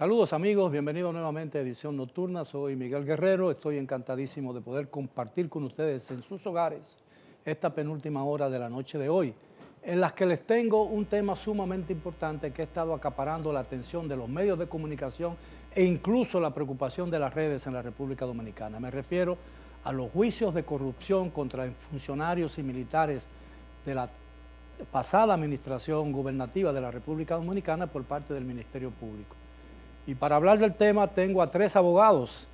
Saludos amigos, bienvenidos nuevamente a Edición Nocturna. Soy Miguel Guerrero, estoy encantadísimo de poder compartir con ustedes en sus hogares esta penúltima hora de la noche de hoy, en las que les tengo un tema sumamente importante que ha estado acaparando la atención de los medios de comunicación e incluso la preocupación de las redes en la República Dominicana. Me refiero a los juicios de corrupción contra funcionarios y militares de la pasada administración gubernativa de la República Dominicana por parte del Ministerio Público. Y para hablar del tema tengo a tres abogados,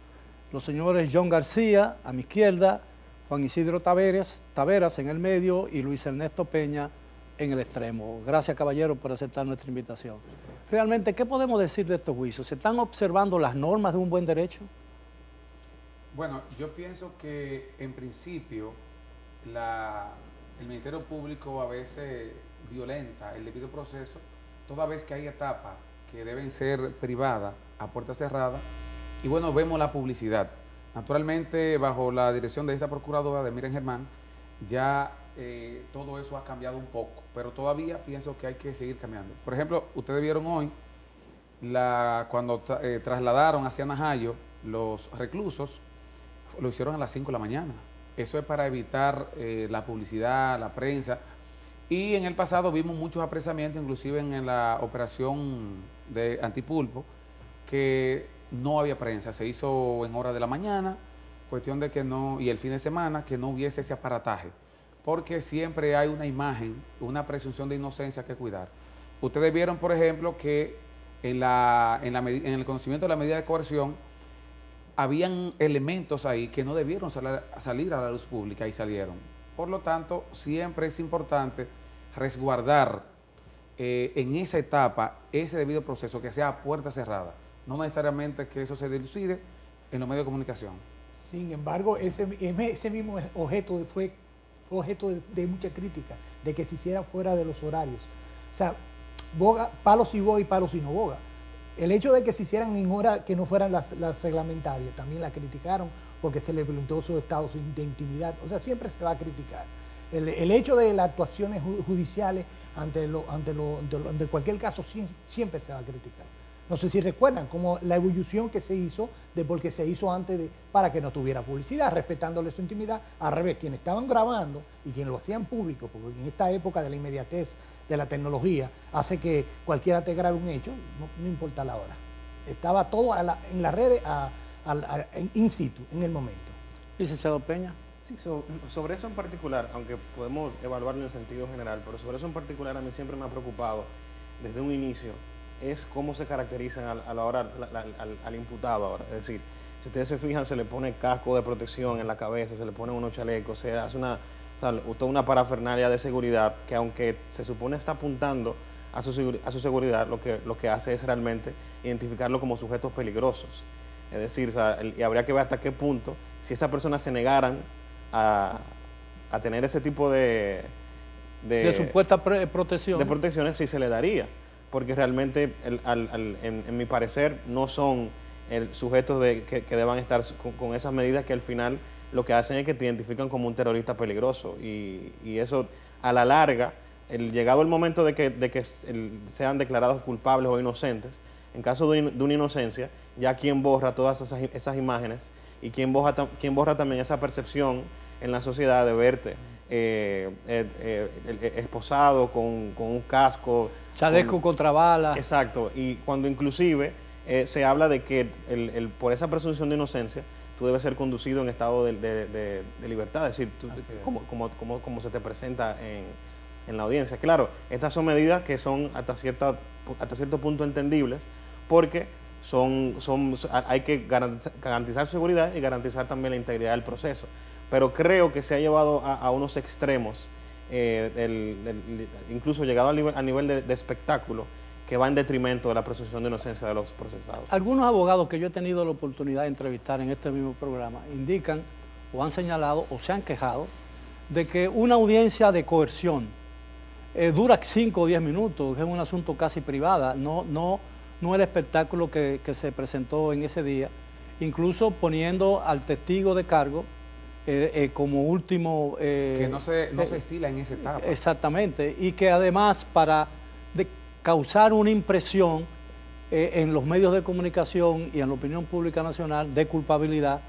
los señores John García a mi izquierda, Juan Isidro Taveras en el medio y Luis Ernesto Peña en el extremo. Gracias, caballero, por aceptar nuestra invitación. Realmente, ¿qué podemos decir de estos juicios? ¿Se están observando las normas de un buen derecho? Bueno, yo pienso que en principio el Ministerio Público a veces violenta el debido proceso, toda vez que hay etapas que deben ser privadas a puerta cerrada. Y bueno, vemos la publicidad. Naturalmente, bajo la dirección de esta procuradora, de Miriam Germán, ya todo eso ha cambiado un poco, pero todavía pienso que hay que seguir cambiando. Por ejemplo, ustedes vieron hoy, cuando trasladaron hacia Najayo los reclusos, lo hicieron a las 5 de la mañana. Eso es para evitar la publicidad, la prensa. Y en el pasado vimos muchos apresamientos, inclusive en la operación de Antipulpo, que no había prensa, se hizo en horas de la mañana, cuestión de que no, y el fin de semana, que no hubiese ese aparataje, porque siempre hay una imagen, una presunción de inocencia que cuidar. Ustedes vieron, por ejemplo, que en el conocimiento de la medida de coerción, habían elementos ahí que no debieron salir a la luz pública y salieron. Por lo tanto, siempre es importante resguardar en esa etapa ese debido proceso, que sea a puerta cerrada, no necesariamente que eso se dilucide en los medios de comunicación. Sin embargo, ese mismo objeto fue objeto de mucha crítica, de que se hiciera fuera de los horarios. O sea, palo si boga y palo si no boga. El hecho de que se hicieran en horas que no fueran las reglamentarias, también la criticaron porque se le violentó su estado de intimidad. O sea, siempre se va a criticar. El hecho de las actuaciones judiciales ante cualquier caso siempre se va a criticar. No sé si recuerdan como la evolución que se hizo de porque se hizo antes para que no tuviera publicidad, respetándole su intimidad. Al revés, quienes estaban grabando y quienes lo hacían público, porque en esta época de la inmediatez de la tecnología hace que cualquiera te grabe un hecho, no importa la hora. Estaba todo en las redes in situ, en el momento. Licenciado Peña. Sí, sobre eso en particular, aunque podemos evaluarlo en sentido general, pero sobre eso en particular a mí siempre me ha preocupado desde un inicio, es cómo se caracterizan a la hora al imputado ahora. Es decir, si ustedes se fijan, se le pone casco de protección en la cabeza, se le ponen unos chalecos, se hace toda una parafernalia de seguridad que, aunque se supone está apuntando a su seguridad, lo que hace es realmente identificarlo como sujetos peligrosos. Es decir, y habría que ver hasta qué punto, si esas personas se negaran a tener ese tipo de supuesta protección. De protecciones, sí se le daría, porque realmente, en mi parecer, no son sujetos que deban estar con esas medidas que al final lo que hacen es que te identifican como un terrorista peligroso. Y eso, a la larga, llegado el momento de que sean declarados culpables o inocentes, en caso de una inocencia, ya quien borra todas esas imágenes y quien borra también esa percepción en la sociedad de verte esposado con un casco. Chaleco contra balas. Exacto, y cuando inclusive se habla de que por esa presunción de inocencia, tú debes ser conducido en estado de libertad, es decir, como se te presenta en la audiencia. Claro, estas son medidas que son hasta cierto punto entendibles, porque hay que garantizar seguridad y garantizar también la integridad del proceso. Pero creo que se ha llevado a unos extremos, incluso llegado al nivel de espectáculo, que va en detrimento de la presunción de inocencia de los procesados. Algunos abogados que yo he tenido la oportunidad de entrevistar en este mismo programa indican o han señalado o se han quejado de que una audiencia de coerción dura 5 o 10 minutos, es un asunto casi privada, no el espectáculo que se presentó en ese día, incluso poniendo al testigo de cargo como último... que no se estila en esa etapa. Exactamente, y que además para causar una impresión en los medios de comunicación y en la opinión pública nacional de culpabilidad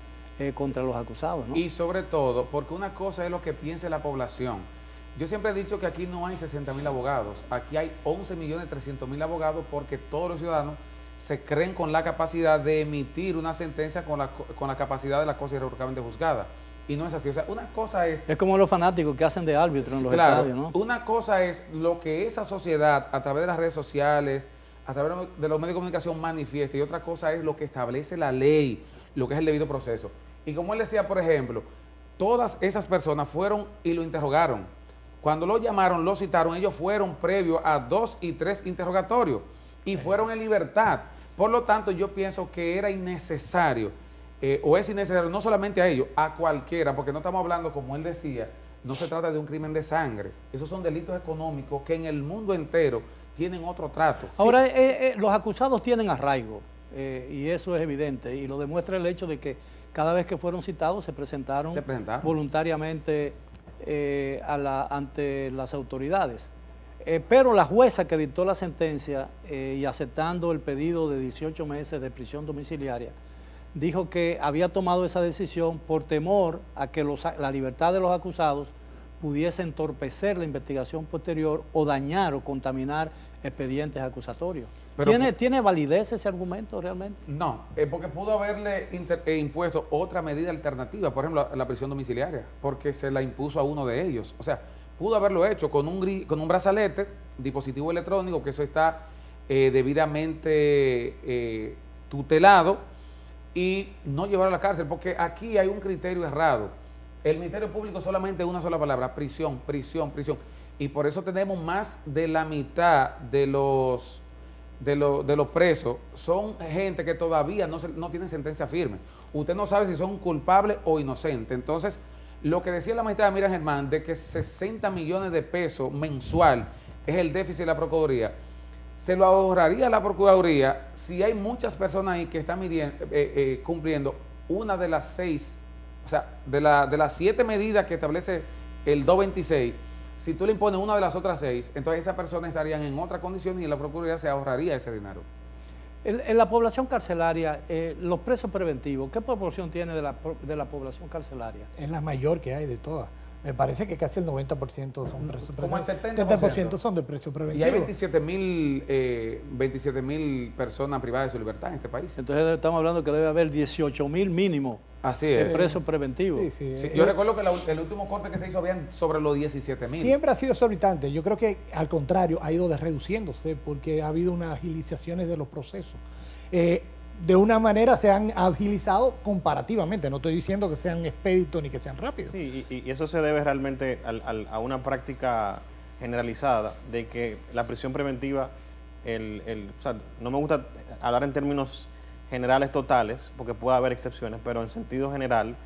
contra los acusados, ¿no? Y sobre todo, porque una cosa es lo que piense la población. Yo siempre he dicho que aquí no hay 60.000 abogados, aquí hay 11.300.000 abogados porque todos los ciudadanos se creen con la capacidad de emitir una sentencia con la capacidad de la cosa irrevocablemente juzgada. Y no es así. O sea, una cosa es... Es como los fanáticos que hacen de árbitro en los claro, estadios, ¿no? una cosa es lo que esa sociedad, a través de las redes sociales, a través de los medios de comunicación manifiesta, y otra cosa es lo que establece la ley, lo que es el debido proceso. Y como él decía, por ejemplo, todas esas personas fueron y lo interrogaron. Cuando lo llamaron, lo citaron, ellos fueron previo a 2 y 3 interrogatorios y fueron en libertad. Por lo tanto, yo pienso que era innecesario, o es innecesario, no solamente a ellos, a cualquiera, porque no estamos hablando, como él decía, no se trata de un crimen de sangre. Esos son delitos económicos que en el mundo entero tienen otro trato. Ahora, los acusados tienen arraigo, y eso es evidente, y lo demuestra el hecho de que cada vez que fueron citados se presentaron voluntariamente ante las autoridades. Pero la jueza que dictó la sentencia y aceptando el pedido de 18 meses de prisión domiciliaria, dijo que había tomado esa decisión por temor a que la libertad de los acusados pudiese entorpecer la investigación posterior o dañar o contaminar expedientes acusatorios. ¿Tiene validez ese argumento realmente? No, porque pudo haberle impuesto otra medida alternativa, por ejemplo, la prisión domiciliaria, porque se la impuso a uno de ellos. O sea, pudo haberlo hecho con un brazalete, dispositivo electrónico, que eso está debidamente tutelado, y no llevarlo a la cárcel, porque aquí hay un criterio errado. El Ministerio Público solamente una sola palabra: prisión, prisión, prisión. Y por eso tenemos más de la mitad de los presos son gente que todavía no tienen sentencia firme. Usted no sabe si son culpables o inocentes. Entonces, lo que decía la magistrada Miriam Germán, de que 60 millones de pesos mensual es el déficit de la Procuraduría, se lo ahorraría la Procuraduría si hay muchas personas ahí que están cumpliendo una de las 6, o sea, de las 7 medidas que establece el 226. Si tú le impones una de las otras 6, entonces esas personas estarían en otra condición y la Procuraduría se ahorraría ese dinero. En la población carcelaria, los presos preventivos, ¿qué proporción tiene de la población carcelaria? Es la mayor que hay de todas. Me parece que casi el 90% son presos preventivos. Como el 70% son de presos preventivos. Y hay 27.000 personas privadas de su libertad en este país. Entonces estamos hablando que debe haber 18.000 mínimo de presos preventivos. Sí, yo recuerdo que el último corte que se hizo habían sobre los 17.000. Siempre ha sido exorbitante. Yo creo que al contrario ha ido reduciéndose porque ha habido unas agilizaciones de los procesos. De una manera se han agilizado comparativamente. No estoy diciendo que sean expeditos ni que sean rápidos. Sí, y eso se debe realmente a una práctica generalizada de que la prisión preventiva, o sea, no me gusta hablar en términos generales totales, porque puede haber excepciones, pero en sentido general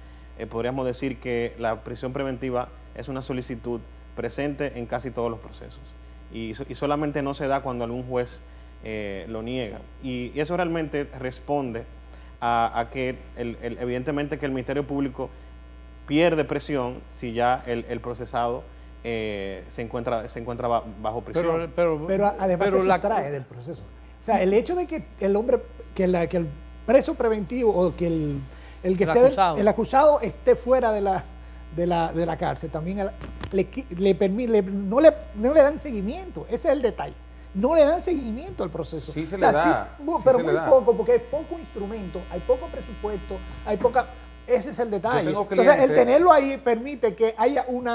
podríamos decir que la prisión preventiva es una solicitud presente en casi todos los procesos. Y solamente no se da cuando algún juez lo niega. Y eso realmente responde a que evidentemente que el Ministerio Público pierde presión si ya el procesado se encuentra bajo prisión. Pero además se sustrae del proceso. O sea, el hecho de que el hombre, que el preso preventivo o que el acusado esté fuera de la cárcel, también no le dan seguimiento. Ese es el detalle. No le dan seguimiento al proceso. Sí se le da. Pero muy poco, porque hay poco instrumento, hay poco presupuesto, hay poca... Ese es el detalle. Entonces, el tenerlo ahí permite que haya un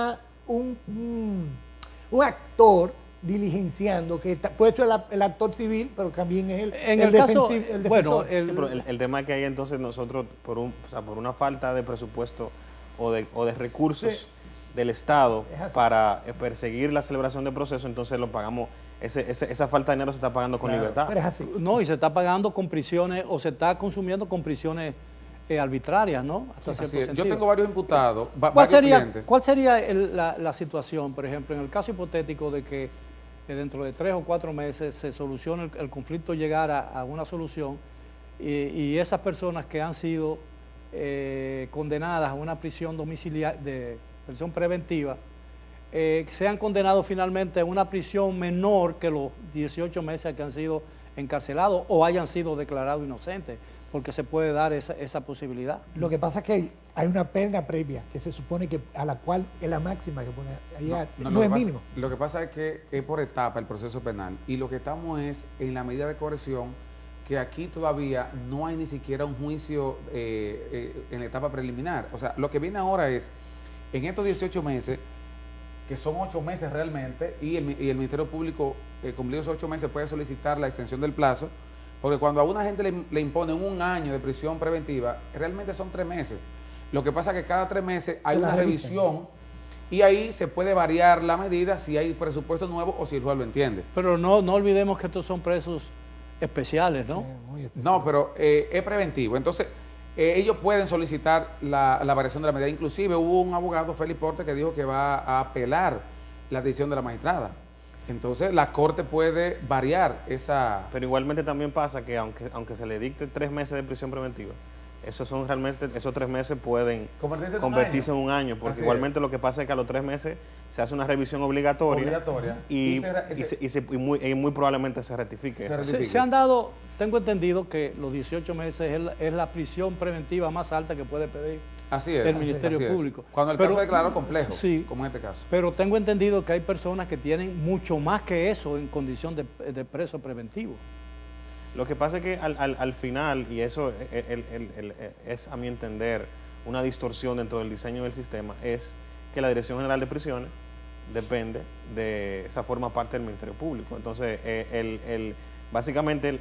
actor diligenciando, que puede ser el actor civil, pero también es el defensor. Bueno, pero el tema es que hay entonces nosotros, por una falta de presupuesto o de recursos del Estado para perseguir la celebración del proceso, entonces lo pagamos. Esa falta de dinero se está pagando con libertad. Pero es así. No, y se está pagando con prisiones, o se está consumiendo con prisiones arbitrarias, ¿no? Hasta cierto sentido. Yo tengo varios imputados, ¿Cuál sería la situación, por ejemplo, en el caso hipotético de que dentro de 3 o 4 meses se solucione el conflicto, llegara a una solución y esas personas que han sido condenadas a una prisión domiciliaria, de prisión preventiva, sean condenados finalmente a una prisión menor que los 18 meses que han sido encarcelados o hayan sido declarados inocentes, porque se puede dar esa posibilidad. Lo que pasa es que hay una pena previa que se supone que a la cual es la máxima que pone allá, no es mínimo. Lo que pasa es que es por etapa el proceso penal y lo que estamos es en la medida de coerción, que aquí todavía no hay ni siquiera un juicio en la etapa preliminar. O sea, lo que viene ahora es, en estos 18 meses, que son 8 meses realmente, y el Ministerio Público, cumplidos 8 meses, puede solicitar la extensión del plazo, porque cuando a una gente le imponen 1 año de prisión preventiva, realmente son 3 meses. Lo que pasa es que cada 3 meses hay una revisión y ahí se puede variar la medida si hay presupuesto nuevo o si el juez lo entiende. Pero no olvidemos que estos son presos especiales, ¿no? Sí, muy especial. No, pero es preventivo. Entonces, ellos pueden solicitar la variación de la medida. Inclusive hubo un abogado, Félix Porte, que dijo que va a apelar la decisión de la magistrada. Entonces, la Corte puede variar esa... Pero igualmente también pasa que aunque se le dicte 3 meses de prisión preventiva, esos 3 meses pueden convertirse en un año, porque Así igualmente lo que pasa es que a los 3 meses se hace una revisión obligatoria y muy probablemente se rectifique. Se han dado, tengo entendido que los 18 meses es la prisión preventiva más alta que puede pedir Así es, el Ministerio Público. Cuando el caso es declarado complejo, sí, como en este caso. Pero tengo entendido que hay personas que tienen mucho más que eso en condición de preso preventivo. Lo que pasa es que al final, y eso es a mi entender una distorsión dentro del diseño del sistema, es que la Dirección General de Prisiones depende de esa forma parte del Ministerio Público. Entonces, básicamente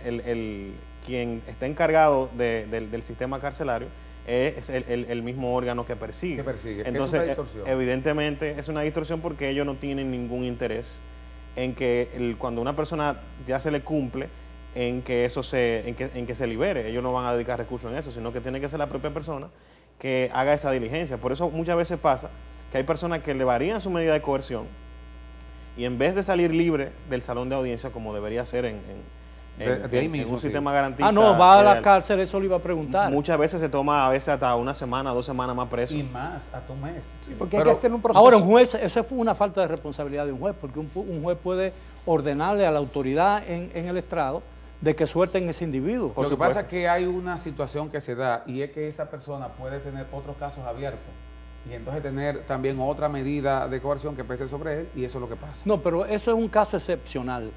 quien está encargado del sistema carcelario es el mismo órgano que persigue. Entonces, es una distorsión. Evidentemente es una distorsión porque ellos no tienen ningún interés en que cuando una persona ya se le cumple, en que eso en que se libere. Ellos no van a dedicar recursos en eso, sino que tiene que ser la propia persona que haga esa diligencia. Por eso muchas veces pasa que hay personas que le varían su medida de coerción y en vez de salir libre del salón de audiencia, como debería ser en un sistema garantista. Va a la cárcel, eso le iba a preguntar. Muchas veces se toma a veces hasta 1 semana, 2 semanas más preso. Y más, hasta un mes. Sí, porque hay que hacer un proceso. Ahora, un juez, eso fue una falta de responsabilidad de un juez, porque un juez puede ordenarle a la autoridad en el estrado de que suelten ese individuo. Lo que pasa es que hay una situación que se da y es que esa persona puede tener otros casos abiertos y entonces tener también otra medida de coerción que pese sobre él y eso es lo que pasa. No, pero eso es un caso excepcional.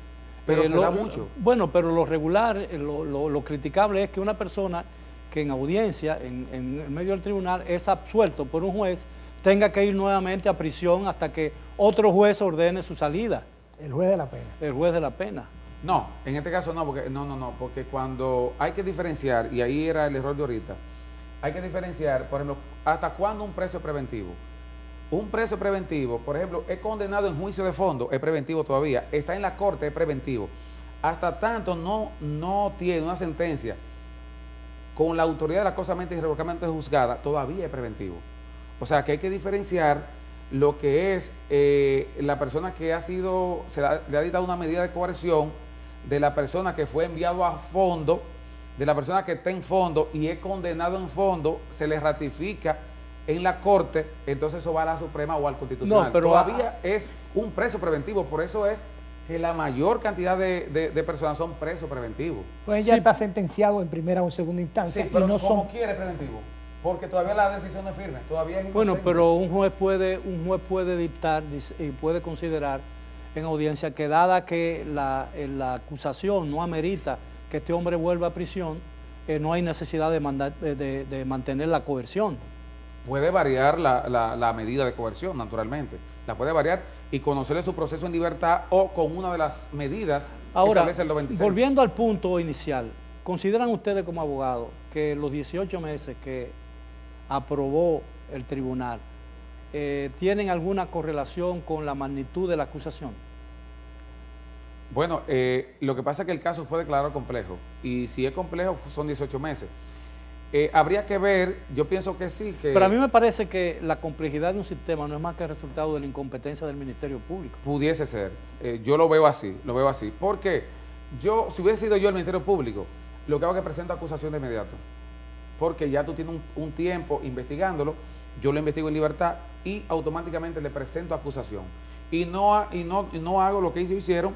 Pero se da mucho. Bueno, pero lo regular, lo criticable es que una persona que en audiencia, en medio del tribunal, es absuelto por un juez, tenga que ir nuevamente a prisión hasta que otro juez ordene su salida. El juez de la pena. El juez de la pena. No, en este caso no, porque cuando hay que diferenciar, y ahí era el error de ahorita, hay que diferenciar, por ejemplo, hasta cuándo un preso es preventivo. Un preso preventivo, por ejemplo, es condenado en juicio de fondo, es preventivo todavía, está en la corte, es preventivo. Hasta tanto no tiene una sentencia con la autoridad de la cosa mente irrevocablemente juzgada, todavía es preventivo. O sea que hay que diferenciar lo que es la persona que le ha dictado una medida de coerción de la persona que fue enviado a fondo, de la persona que está en fondo y es condenado en fondo, se le ratifica en la corte, entonces eso va a la Suprema o al Constitucional. No, pero todavía es un preso preventivo, por eso es que la mayor cantidad de personas son presos preventivos. Pues ya está sentenciado en primera o en segunda instancia. Sí, pero y no como son... quiere preventivo, porque todavía la decisión no es firme, todavía es inocente. Bueno, pero un juez puede dictar y puede considerar en audiencia que dada que la acusación no amerita que este hombre vuelva a prisión, no hay necesidad de mantener la coerción. Puede variar la medida de coerción, naturalmente. La puede variar y conocerle su proceso en libertad o con una de las medidas que establece el 96. Volviendo al punto inicial, ¿consideran ustedes como abogados que los 18 meses que aprobó el tribunal tienen alguna correlación con la magnitud de la acusación? Bueno, lo que pasa es que el caso fue declarado complejo y si es complejo son 18 meses. Habría que ver, yo pienso que sí. Pero a mí me parece que la complejidad de un sistema no es más que el resultado de la incompetencia del Ministerio Público. Pudiese ser. Yo lo veo así, Porque si hubiese sido yo el Ministerio Público, lo que hago es que presento acusación de inmediato. Porque ya tú tienes un tiempo investigándolo, yo lo investigo en libertad y automáticamente le presento acusación. Y no hago lo que ellos hicieron,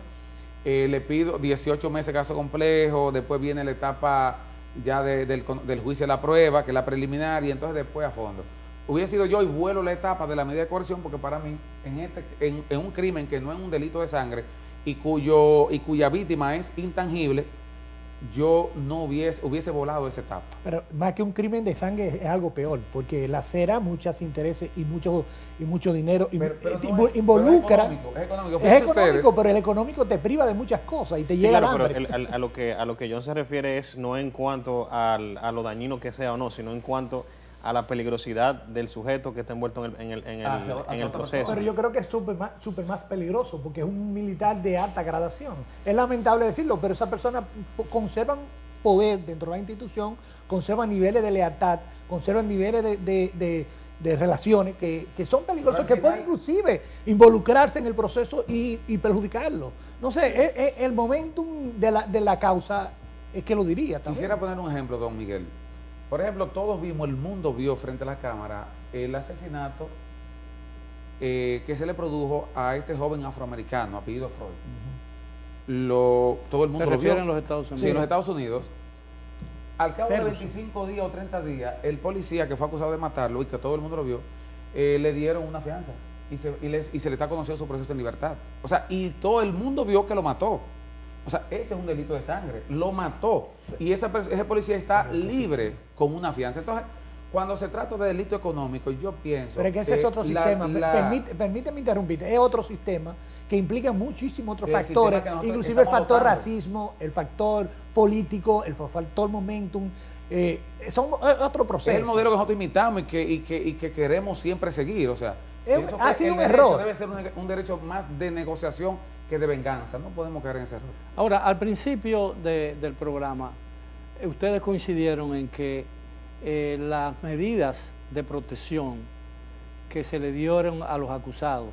le pido 18 meses de caso complejo, después viene la etapa ya del juicio de la prueba, que es la preliminar, y entonces después a fondo. Hubiera sido yo y vuelo la etapa de la medida de coerción, porque para mí, en un crimen que no es un delito de sangre y cuya víctima es intangible, yo no hubiese volado esa etapa. Pero más que un crimen de sangre es algo peor, porque la cera muchos intereses y mucho dinero involucra. Es económico, es económico, pero el económico te priva de muchas cosas y te llega al hambre. Pero a lo que John se refiere es no en cuanto a lo dañino que sea o no, sino en cuanto a la peligrosidad del sujeto que está envuelto en el proceso. Pero yo creo que es súper más peligroso, porque es un militar de alta gradación. Es lamentable decirlo, pero esas personas conservan poder dentro de la institución, conservan niveles de lealtad, conservan niveles de relaciones que son peligrosos, que pueden inclusive involucrarse en el proceso y perjudicarlo. No sé, el momentum de la causa es que lo diría también. Quisiera poner un ejemplo, don Miguel. Por ejemplo, todos vimos, el mundo vio frente a la cámara el asesinato que se le produjo a este joven afroamericano, apellido Freud. Todo el mundo lo vio. En los Estados Unidos. Sí, en los Estados Unidos. Al cabo de 25 días o 30 días, el policía que fue acusado de matarlo y que todo el mundo lo vio, le dieron una fianza y se le está conociendo su proceso en libertad. O sea, y todo el mundo vio que lo mató. O sea, ese es un delito de sangre. Lo mató. Y ese policía está libre con una fianza. Entonces, cuando se trata de delito económico, yo pienso... Pero es que ese es otro sistema. Permíteme interrumpirte. Es otro sistema que implica muchísimos otros factores, inclusive el factor racismo, el factor político, el factor momentum. Son otro proceso. Es el modelo que nosotros imitamos y que queremos siempre seguir. O sea, ha sido un error. Debe ser un derecho más de negociación que de venganza. No podemos caer en ese error. Ahora, al principio del programa, ustedes coincidieron en que las medidas de protección que se le dieron a los acusados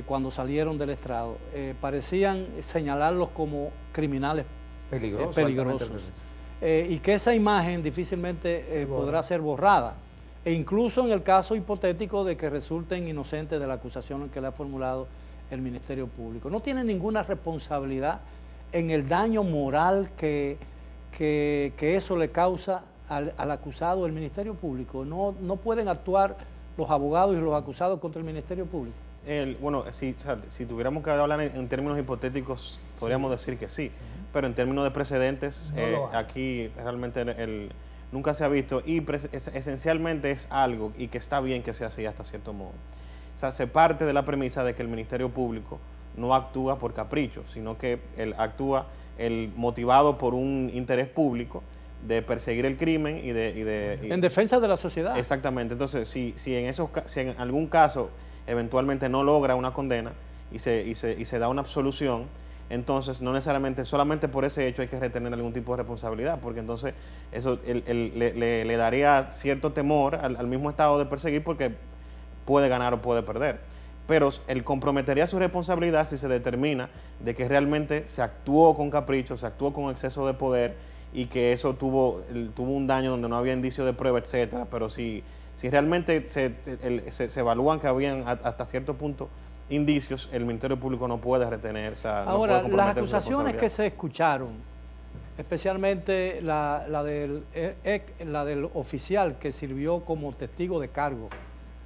cuando salieron del estrado parecían señalarlos como criminales peligrosos. Y que esa imagen difícilmente podrá ser borrada. E incluso en el caso hipotético de que resulten inocentes de la acusación que le ha formulado el Ministerio Público. No tienen ninguna responsabilidad en el daño moral que eso le causa al acusado, el Ministerio Público. No pueden actuar los abogados y los acusados contra el Ministerio Público. Bueno, si tuviéramos que hablar en términos hipotéticos, podríamos decir que sí, pero en términos de precedentes, aquí realmente nunca se ha visto y esencialmente es algo y que está bien que sea así hasta cierto modo. O sea, se parte de la premisa de que el Ministerio Público no actúa por capricho, sino que él actúa motivado por un interés público de perseguir el crimen y en defensa de la sociedad. Exactamente. Entonces, si en algún caso eventualmente no logra una condena y se da una absolución, entonces no necesariamente, solamente por ese hecho hay que retener algún tipo de responsabilidad, porque entonces eso le daría cierto temor al mismo Estado de perseguir, porque puede ganar o puede perder. Pero él comprometería su responsabilidad si se determina de que realmente se actuó con capricho, se actuó con exceso de poder y que eso tuvo un daño donde no había indicio de prueba, etcétera. Pero si realmente se evalúan que habían hasta cierto punto indicios, el Ministerio Público no puede retener. O sea, ahora, no puede las acusaciones que se escucharon, especialmente la del oficial que sirvió como testigo de cargo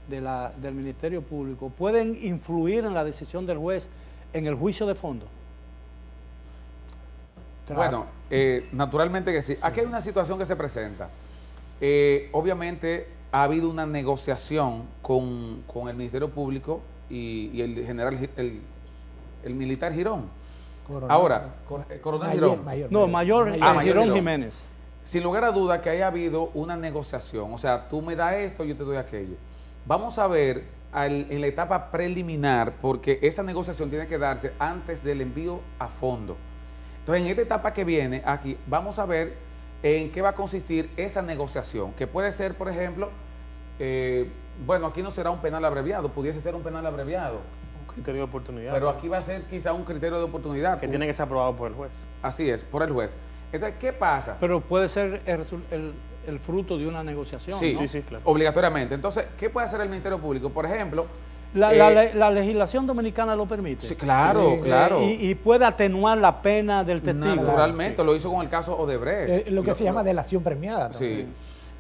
del Ministerio Público, ¿pueden influir en la decisión del juez en el juicio de fondo? Bueno, naturalmente que sí. Aquí hay una situación que se presenta. Obviamente ha habido una negociación con el Ministerio Público y el general, el militar Girón. Coronel Girón. Mayor Girón Jiménez. Sin lugar a duda que haya habido una negociación. O sea, tú me das esto, yo te doy aquello. Vamos a ver en la etapa preliminar, porque esa negociación tiene que darse antes del envío a fondo. Entonces, en esta etapa que viene aquí, vamos a ver en qué va a consistir esa negociación, que puede ser, por ejemplo, bueno, aquí no será un penal abreviado, pudiese ser un penal abreviado. Un criterio de oportunidad. Pero aquí va a ser quizá un criterio de oportunidad. Que tiene que ser aprobado por el juez. Así es, por el juez. Entonces, ¿qué pasa? Pero puede ser el fruto de una negociación, Sí, ¿no? Sí, claro. Obligatoriamente. Entonces, ¿qué puede hacer el Ministerio Público? Por ejemplo, La legislación dominicana lo permite. Sí, claro, Sí. claro. Y puede atenuar la pena del testigo. Naturalmente, lo hizo con el caso Odebrecht. Lo que se llama delación premiada. Sí.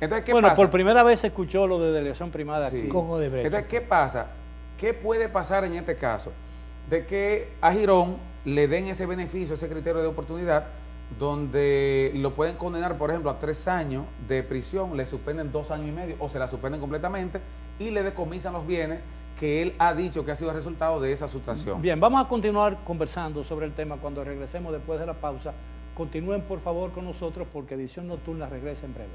Entonces, ¿qué Bueno, pasa? por primera vez se escuchó lo de delación primada Sí. aquí. Con Odebrecht. Entonces, ¿qué pasa? ¿Qué puede pasar en este caso? De que a Girón le den ese beneficio, ese criterio de oportunidad, donde lo pueden condenar, por ejemplo, a 3 años de prisión, le suspenden 2 años y medio o se la suspenden completamente y le decomisan los bienes que él ha dicho que ha sido resultado de esa sustracción. Bien, vamos a continuar conversando sobre el tema cuando regresemos después de la pausa. Continúen por favor con nosotros porque Edición Nocturna regresa en breve.